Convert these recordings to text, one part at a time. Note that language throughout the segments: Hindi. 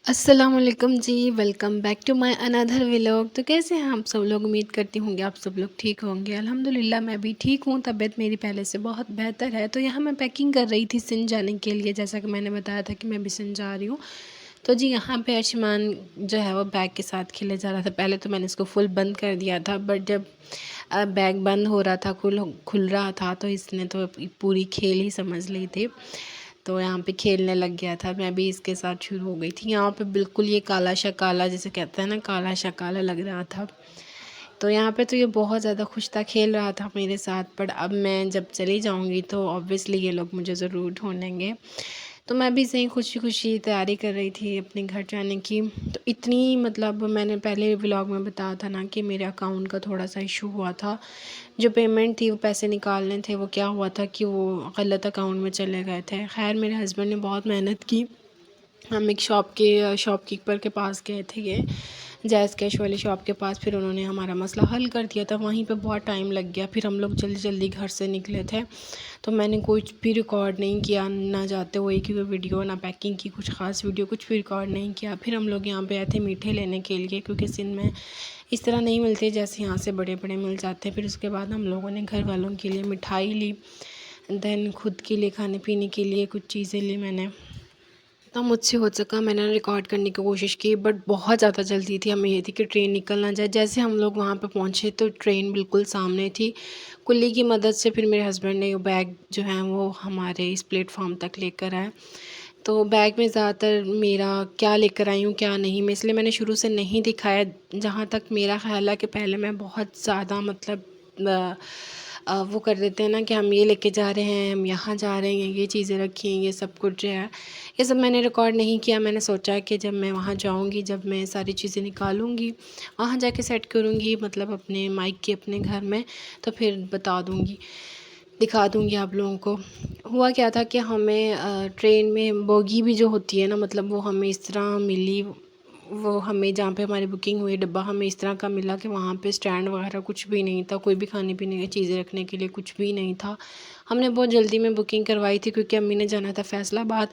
अस्सलाम वालेकुम जी। Welcome back to my another vlog. तो कैसे हैं आप सब लोग? उम्मीद करती होंगे आप सब लोग ठीक होंगे। अल्हम्दुलिल्लाह मैं भी ठीक हूँ। तबीयत मेरी पहले से बहुत बेहतर है। तो यहाँ मैं पैकिंग कर रही थी सिंध जाने के लिए, जैसा कि मैंने बताया था कि मैं भी सिंध जा रही हूँ। तो जी यहाँ पे अर्शमान जो है वो बैग के साथ खेले जा रहा था। पहले तो मैंने इसको फुल बंद कर दिया था, बट जब बैग बंद हो रहा था, खुल खुल रहा था, तो इसने तो पूरी खेल ही समझ ली थी। तो यहाँ पे खेलने लग गया था। मैं भी इसके साथ शुरू हो गई थी। यहाँ पे बिल्कुल ये काला शकाला जिसे कहते हैं ना, काला शकाला लग रहा था। तो यहाँ पे तो ये बहुत ज़्यादा खुश था, खेल रहा था मेरे साथ। पर अब मैं जब चली जाऊँगी तो ऑब्वियसली ये लोग मुझे ज़रूर ढूंढेंगे। तो मैं भी सही खुशी खुशी तैयारी कर रही थी अपने घर जाने की। तो इतनी मतलब मैंने पहले व्लॉग में बताया था ना कि मेरे अकाउंट का थोड़ा सा इशू हुआ था। जो पेमेंट थी, वो पैसे निकालने थे, वो क्या हुआ था कि वो गलत अकाउंट में चले गए थे। खैर मेरे हस्बैंड ने बहुत मेहनत की। हम एक शॉपकीपर के पास गए थे, ये जैज़ कैश वाली शॉप के पास। फिर उन्होंने हमारा मसला हल कर दिया था। वहीं पे बहुत टाइम लग गया। फिर हम लोग जल्दी जल्दी घर से निकले थे। तो मैंने कुछ भी रिकॉर्ड नहीं किया, ना जाते हुए की कोई वीडियो, ना पैकिंग की कुछ ख़ास वीडियो, कुछ भी रिकॉर्ड नहीं किया। फिर हम लोग यहाँ पे आए थे मीठे लेने के लिए, क्योंकि सिंध में इस तरह नहीं मिलते जैसे यहाँ से बड़े बड़े मिल जाते हैं। फिर उसके बाद हम लोगों ने घर वालों के लिए मिठाई ली, देन खुद के लिए खाने पीने के लिए कुछ चीज़ें ली मैंने। तो मुझसे हो सका मैंने रिकॉर्ड करने की कोशिश की, बट बहुत ज़्यादा जल्दी थी। हमें ये थी कि ट्रेन निकल ना जाए। जैसे हम लोग वहाँ पे पहुँचे तो ट्रेन बिल्कुल सामने थी। कुल्ली की मदद से फिर मेरे हस्बैंड ने वो बैग जो है वो हमारे इस प्लेटफॉर्म तक लेकर आए। तो बैग में ज़्यादातर मेरा क्या लेकर आई हूँ क्या नहीं, मैं इसलिए मैंने शुरू से नहीं दिखाया। जहाँ तक मेरा ख़्याल है कि पहले मैं बहुत ज़्यादा मतलब वो कर देते हैं ना कि हम ये लेके जा रहे हैं, हम यहाँ जा रहे हैं, ये चीज़ें रखी हैं, ये सब कुछ जो है, ये सब मैंने रिकॉर्ड नहीं किया। मैंने सोचा कि जब मैं वहाँ जाऊँगी, जब मैं सारी चीज़ें निकालूँगी, वहाँ जाके सेट करूँगी, मतलब अपने माइक के अपने घर में, तो फिर बता दूँगी, दिखा दूँगी आप लोगों को। हुआ क्या था कि हमें ट्रेन में बोगी भी जो होती है ना, मतलब वो हमें इस तरह मिली। वो हमें जहाँ पे हमारी बुकिंग हुई डिब्बा हमें इस तरह का मिला कि वहाँ पे स्टैंड वगैरह कुछ भी नहीं था, कोई भी खाने पीने की चीज़ें रखने के लिए कुछ भी नहीं था। हमने बहुत जल्दी में बुकिंग करवाई थी, क्योंकि अम्मी ने जाना था फैसलाबाद।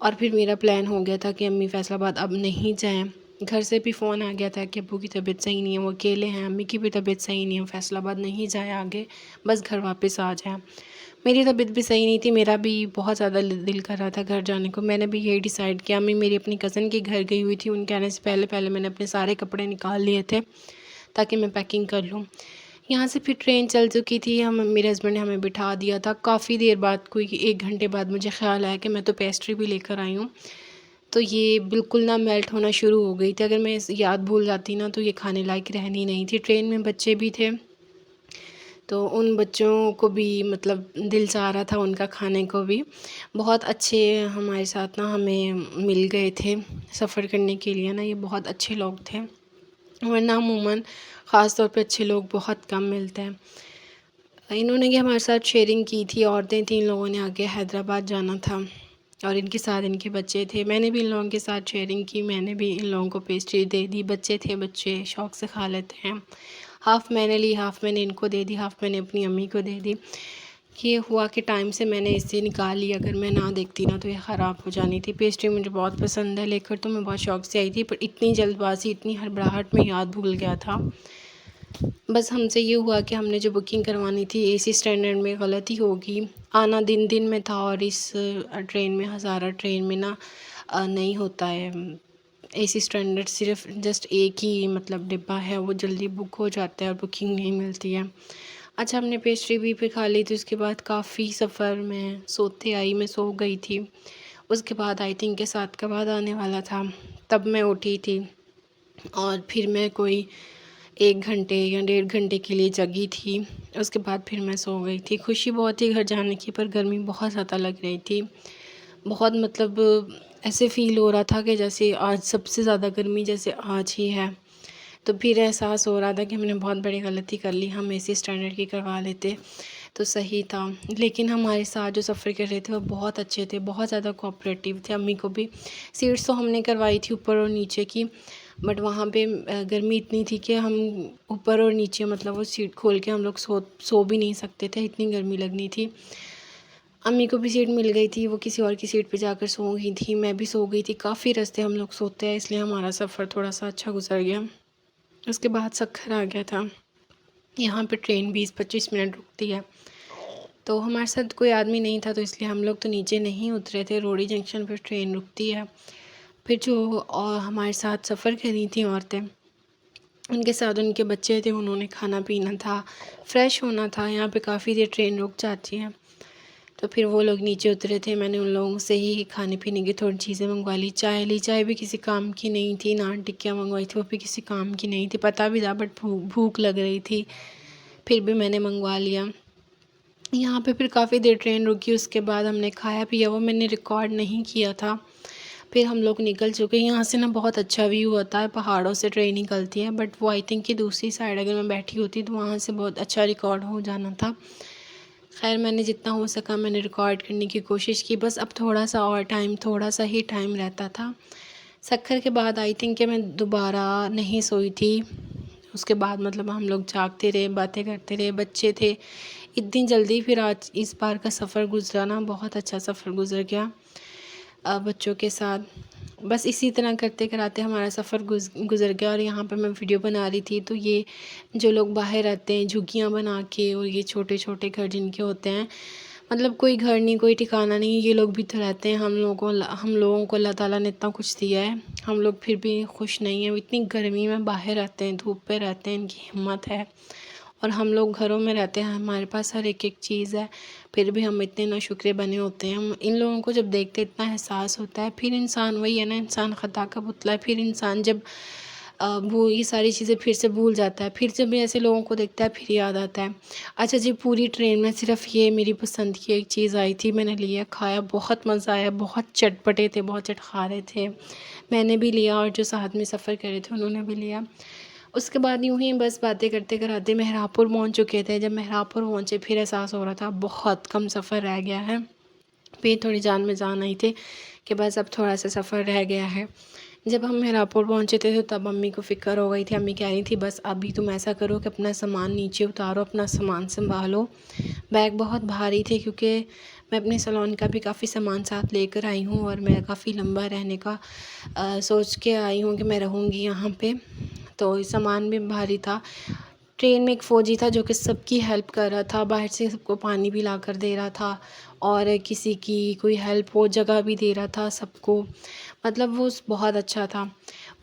और फिर मेरा प्लान हो गया था कि अम्मी फैसलाबाद अब नहीं जाएँ। घर से भी फ़ोन आ गया था कि अब्बू की तबीयत सही नहीं है, वो अकेले हैं, अम्मी की भी तबीयत सही नहीं है, फैसलाबाद नहीं जाए आगे, बस घर वापस आ जाएँ। मेरी तबीयत भी सही नहीं थी, मेरा भी बहुत ज़्यादा दिल कर रहा था घर जाने को। मैंने भी यही डिसाइड किया। अम्मी मेरी अपनी कज़न के घर गई हुई थी, उनके आने से पहले पहले मैंने अपने सारे कपड़े निकाल लिए थे ताकि मैं पैकिंग कर लूँ। यहाँ से फिर ट्रेन चल चुकी थी। हम मेरे हस्बैंड ने हमें बिठा दिया था। काफ़ी देर बाद, कोई 1 घंटे बाद मुझे ख़्याल आया कि मैं तो पेस्ट्री भी लेकर आई हूँ। तो ये बिल्कुल ना मेल्ट होना शुरू हो गई थी। अगर मैं इस याद भूल जाती ना तो ये खाने लायक रहनी नहीं थी। ट्रेन में बच्चे भी थे, तो उन बच्चों को भी मतलब दिल चाह रहा था उनका खाने को भी। बहुत अच्छे हमारे साथ ना हमें मिल गए थे सफ़र करने के लिए ना, ये बहुत अच्छे लोग थे, वरना अमूमन ख़ास तौर पे अच्छे लोग बहुत कम मिलते हैं। इन्होंने ये हमारे साथ शेयरिंग की थी। औरतें थी, इन लोगों ने आगे हैदराबाद जाना था और इनके साथ इनके बच्चे थे। मैंने भी इन लोगों के साथ शेयरिंग की, मैंने भी इन लोगों को पेस्ट्री दे दी। बच्चे थे, बच्चे शौक़ से खा लेते हैं। हाफ़ मैंने ली, हाफ़ मैंने इनको दे दी, हाफ़ मैंने अपनी अम्मी को दे दी। ये हुआ कि टाइम से मैंने इसे निकाली, अगर मैं ना देखती ना तो ये ख़राब हो जानी थी। पेस्ट्री मुझे बहुत पसंद है, लेकर तो मैं बहुत शौक़ से आई थी, पर इतनी जल्दबाज़ी, इतनी हड़बड़ाहट में याद भूल गया था। बस हमसे ये हुआ कि हमने जो बुकिंग करवानी थी एसी स्टैंडर्ड में, गलती हो गई। आना दिन दिन में था और इस ट्रेन में, हज़ारा ट्रेन में ना नहीं होता है एसी स्टैंडर्ड। सिर्फ जस्ट एक ही मतलब डिब्बा है, वो जल्दी बुक हो जाता है और बुकिंग नहीं मिलती है। अच्छा, हमने पेस्ट्री भी फिर खा ली थी। उसके बाद काफ़ी सफ़र में सोते आई, मैं सो गई थी। उसके बाद आई थिंक के 7 का बाद आने वाला था, तब मैं उठी थी और फिर मैं कोई 1 घंटे या 1.5 घंटे के लिए जगी थी। उसके बाद फिर मैं सो गई थी। खुशी बहुत थी घर जाने की, पर गर्मी बहुत ज़्यादा लग रही थी। बहुत मतलब ऐसे फ़ील हो रहा था कि जैसे आज सबसे ज़्यादा गर्मी जैसे आज ही है। तो फिर एहसास हो रहा था कि मैंने बहुत बड़ी गलती कर ली, हम एसी स्टैंडर्ड की करवा लेते तो सही था। लेकिन हमारे साथ जो सफ़र कर रहे थे वो बहुत अच्छे थे, बहुत ज़्यादा कोऑपरेटिव थे। अम्मी को भी सीट्स तो हमने करवाई थी ऊपर और नीचे की, बट वहाँ पे गर्मी इतनी थी कि हम ऊपर और नीचे मतलब वो सीट खोल के हम लोग सो भी नहीं सकते थे, इतनी गर्मी लगनी थी। अम्मी को भी सीट मिल गई थी, वो किसी और की सीट पे जाकर सो गई थी, मैं भी सो गई थी। काफ़ी रास्ते हम लोग सोते हैं, इसलिए हमारा सफ़र थोड़ा सा अच्छा गुजर गया। उसके बाद सक्खर आ गया था। यहाँ पे ट्रेन 20-25 मिनट रुकती है। तो हमारे साथ कोई आदमी नहीं था, तो इसलिए हम लोग तो नीचे नहीं उतरे थे। रोडी जंक्शन पर ट्रेन रुकती है। फिर जो और हमारे साथ सफ़र करी थी औरतें, उनके साथ उनके बच्चे थे, उन्होंने खाना पीना था, फ्रेश होना था। यहाँ पे काफ़ी देर ट्रेन रुक जाती है, तो फिर वो लोग नीचे उतरे थे। मैंने उन लोगों से ही खाने पीने की थोड़ी चीज़ें मंगवा ली। चाय ली, चाय भी किसी काम की नहीं थी। नान टिक्कियाँ मंगवाई थी, वो भी किसी काम की नहीं थी। पता भी था, बट भूख लग रही थी, फिर भी मैंने मंगवा लिया। यहाँ पे फिर काफ़ी देर ट्रेन रुकी, उसके बाद हमने खाया पिया, वो मैंने रिकॉर्ड नहीं किया था। फिर हम लोग निकल चुके। यहाँ से ना बहुत अच्छा व्यू होता है, पहाड़ों से ट्रेन निकलती है, बट वो आई थिंक कि दूसरी साइड अगर मैं बैठी होती तो वहाँ से बहुत अच्छा रिकॉर्ड हो जाना था। खैर मैंने जितना हो सका मैंने रिकॉर्ड करने की कोशिश की। बस अब थोड़ा सा और टाइम, थोड़ा सा ही टाइम रहता था। सक्खर के बाद आई थिंक कि मैं दोबारा नहीं सोई थी। उसके बाद मतलब हम लोग जागते रहे, बातें करते रहे, बच्चे थे। इतनी जल्दी फिर आज इस बार का सफ़र गुजरा ना, बहुत अच्छा सफ़र गुजर गया बच्चों के साथ। बस इसी तरह करते कराते हमारा सफ़र गुज़र गया। और यहाँ पर मैं वीडियो बना रही थी, तो ये जो लोग बाहर रहते हैं झुग्गियाँ बना के, और ये छोटे छोटे घर जिनके होते हैं, मतलब कोई घर नहीं, कोई ठिकाना नहीं, ये लोग भी तो रहते हैं। हम लोगों को अल्लाह ताला ने इतना कुछ दिया है, हम लोग फिर भी खुश नहीं हैं। इतनी गर्मी में बाहर रहते हैं, धूप पे रहते हैं, इनकी हिम्मत है। और हम लोग घरों में रहते हैं, हमारे पास हर एक चीज़ है, फिर भी हम इतने नाशुक्रे बने होते हैं। हम इन लोगों को जब देखते इतना एहसास होता है। फिर इंसान वही है ना, इंसान ख़ता का पुतला है। फिर इंसान जब वो ये सारी चीज़ें फिर से भूल जाता है, फिर जब ऐसे लोगों को देखता है फिर याद आता है। अच्छा जी, पूरी ट्रेन में सिर्फ ये मेरी पसंद की एक चीज़ आई थी, मैंने लिया, खाया, बहुत मज़ा आया। बहुत चटपटे थे, बहुत चटखारे थे। मैंने भी लिया और जो साथ में सफ़र कर रहे थे उन्होंने भी लिया। उसके बाद यूँ ही बस बातें करते कराते मेहरापुर पहुँच चुके थे। जब मेहरापुर पहुँचे फिर एहसास हो रहा था बहुत कम सफ़र रह गया है। फिर थोड़ी जान में जान आई थी कि बस अब थोड़ा सा सफ़र रह गया है। जब हम मेहरापुर पहुँचे थे तो तब अम्मी को फ़िक्र हो गई थी। अम्मी कह रही थी बस अभी तुम ऐसा करो कि अपना सामान नीचे उतारो, अपना सामान संभालो। बैग बहुत भारी थे, क्योंकि मैं अपने सैलून का भी काफ़ी सामान साथ लेकर आई हूँ, और मैं काफ़ी लंबा रहने का सोच के आई हूँ कि मैं रहूँगी यहाँ पे, तो सामान भी भारी था। ट्रेन में एक फ़ौजी था जो कि सबकी हेल्प कर रहा था, बाहर से सबको पानी भी ला कर दे रहा था, और किसी की कोई हेल्प हो जगह भी दे रहा था सबको। मतलब वो बहुत अच्छा था,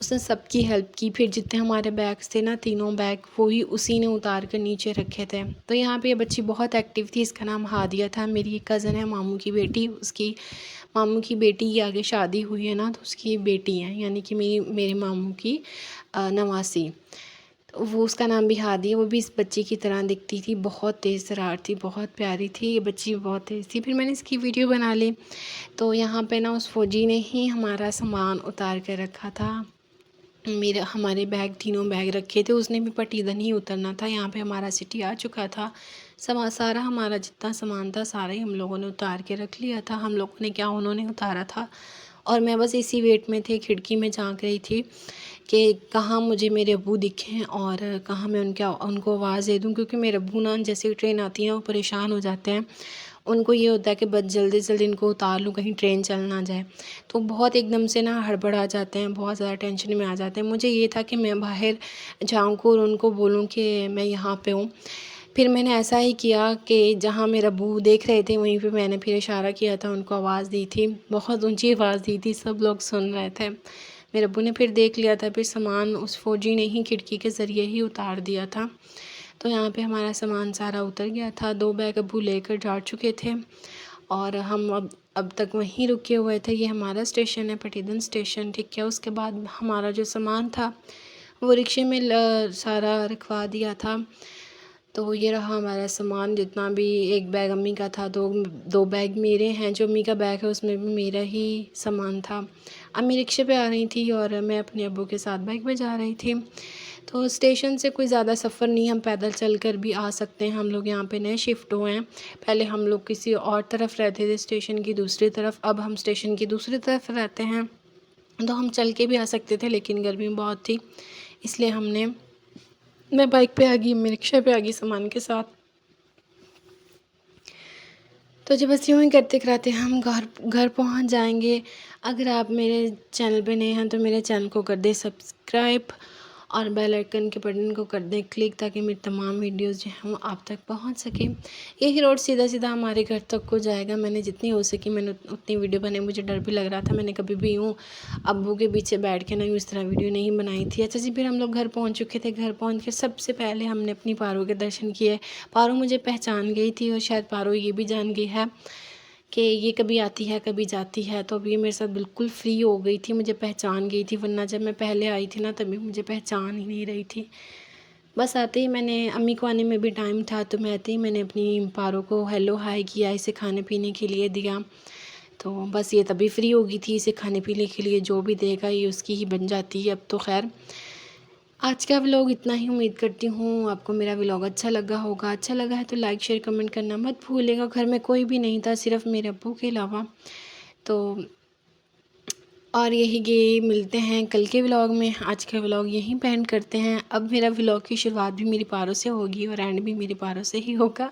उसने सबकी हेल्प की। फिर जितने हमारे बैग्स थे ना, तीनों बैग वो ही उसी ने उतार कर नीचे रखे थे। तो यहाँ पे ये बच्ची बहुत एक्टिव थी, इसका नाम हादिया था। मेरी एक कज़न है, मामू की बेटी, उसकी मामू की बेटी की आगे शादी हुई है ना, तो उसकी बेटी है, यानी कि मेरे मामू की नवासी। तो वो, उसका नाम भी हादी है। वो भी इस बच्ची की तरह दिखती थी, बहुत तेज़ तर्रार थी, बहुत प्यारी थी। ये बच्ची बहुत तेज़ थी। फिर मैंने इसकी वीडियो बना ली। तो यहाँ पे ना उस फ़ौजी ने ही हमारा सामान उतार कर रखा था। हमारे बैग, तीनों बैग रखे थे, उसने भी पटीदन ही उतरना था। यहाँ पे हमारा सिटी आ चुका था। सारा हमारा जितना सामान था सारा ही हम लोगों ने उतार के रख लिया था। हम लोगों ने क्या, उन्होंने उतारा था। और मैं बस इसी वेट में थी, खिड़की में झांक रही थी कि कहाँ मुझे मेरे अब्बू दिखें और कहाँ मैं उनको आवाज़ दे दूँ, क्योंकि मेरे अब्बू ना जैसे ट्रेन आती है ना वो परेशान हो जाते हैं। उनको ये होता है कि बस जल्दी से जल्दी इनको उतार लूँ, कहीं ट्रेन चल ना जाए। तो बहुत एकदम से ना हड़बड़ा जाते हैं, बहुत ज़्यादा टेंशन में आ जाते हैं। मुझे ये था कि मैं बाहर झाँकूँ और उनको बोलूँ कि मैं यहाँ पे हूँ। फिर मैंने ऐसा ही किया कि जहाँ मेरे अब्बू देख रहे थे वहीं पे मैंने फिर इशारा किया था, उनको आवाज़ दी थी, बहुत ऊंची आवाज़ दी थी, सब लोग सुन रहे थे। मेरे अब्बू ने फिर देख लिया था, फिर सामान उस फ़ौजी ने ही खिड़की के ज़रिए ही उतार दिया था। तो यहाँ पे हमारा सामान सारा उतर गया था। 2 बैग अब्बू लेकर जा चुके थे, और हम अब तक वहीं रुके हुए थे। ये हमारा स्टेशन है, पटीदन स्टेशन, ठीक है। उसके बाद हमारा जो सामान था वो रिक्शे में सारा रखवा दिया था। तो ये रहा हमारा सामान, जितना भी, एक बैग अम्मी का था, दो बैग मेरे हैं। जो अम्मी का बैग है उसमें भी मेरा ही सामान था। अम्मी रिक्शे पे आ रही थी और मैं अपने अब्बू के साथ बाइक पे जा रही थी। तो स्टेशन से कोई ज़्यादा सफ़र नहीं, हम पैदल चल कर भी आ सकते हैं। हम लोग यहाँ पे नए शिफ्ट हुए हैं, पहले हम लोग किसी और तरफ रहते थे, स्टेशन की दूसरी तरफ। अब हम स्टेशन की दूसरी तरफ रहते हैं, तो हम चल के भी आ सकते थे, लेकिन गर्मी बहुत थी, इसलिए मैं बाइक पे आ गई, मैं रिक्शे पे आ गई सामान के साथ। तो जब बस यूँ ही करते कराते हम घर घर पहुँच जाएंगे। अगर आप मेरे चैनल पे नए हैं तो मेरे चैनल को कर दें सब्सक्राइब और बेल आइकन के बटन को कर दें क्लिक, ताकि मेरी तमाम वीडियोस जो हैं वो आप तक पहुंच सके। यही रोड सीधा सीधा हमारे घर तक को जाएगा। मैंने जितनी हो सकी मैंने उतनी वीडियो बनाई। मुझे डर भी लग रहा था, मैंने कभी भी यूँ अब्बू के पीछे बैठ के ना यूँ इस तरह वीडियो नहीं बनाई थी। अच्छा जी, फिर हम लोग घर पहुँच चुके थे। घर पहुँच के सबसे पहले हमने अपनी पारो के दर्शन किए। पारो मुझे पहचान गई थी और शायद पारो ये भी जान गई है कि ये कभी आती है कभी जाती है। तो अब ये मेरे साथ बिल्कुल फ्री हो गई थी, मुझे पहचान गई थी, वरना जब मैं पहले आई थी ना तभी मुझे पहचान ही नहीं रही थी। बस आते ही मैंने, अम्मी को आने में भी टाइम था, तो मैं आते ही मैंने अपनी पारो को हेलो हाय किया, इसे खाने पीने के लिए दिया। तो बस ये तभी फ्री हो गई थी, इसे खाने पीने के लिए जो भी देगा ये उसकी ही बन जाती है अब तो। खैर आज का व्लॉग इतना ही। उम्मीद करती हूँ आपको मेरा व्लॉग अच्छा लगा होगा। अच्छा लगा है तो लाइक शेयर कमेंट करना मत भूलिएगा। घर में कोई भी नहीं था, सिर्फ मेरे अब्बू के अलावा। तो और यही मिलते हैं कल के व्लॉग में। आज का व्लॉग यहीं पे एंड करते हैं। अब मेरा व्लॉग की शुरुआत भी मेरी पारो से होगी और एंड भी मेरी पारो से ही होगा।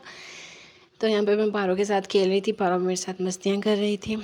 तो यहाँ पे मैं पारो के साथ खेल रही थी, पारो मेरे साथ मस्तियाँ कर रही थी।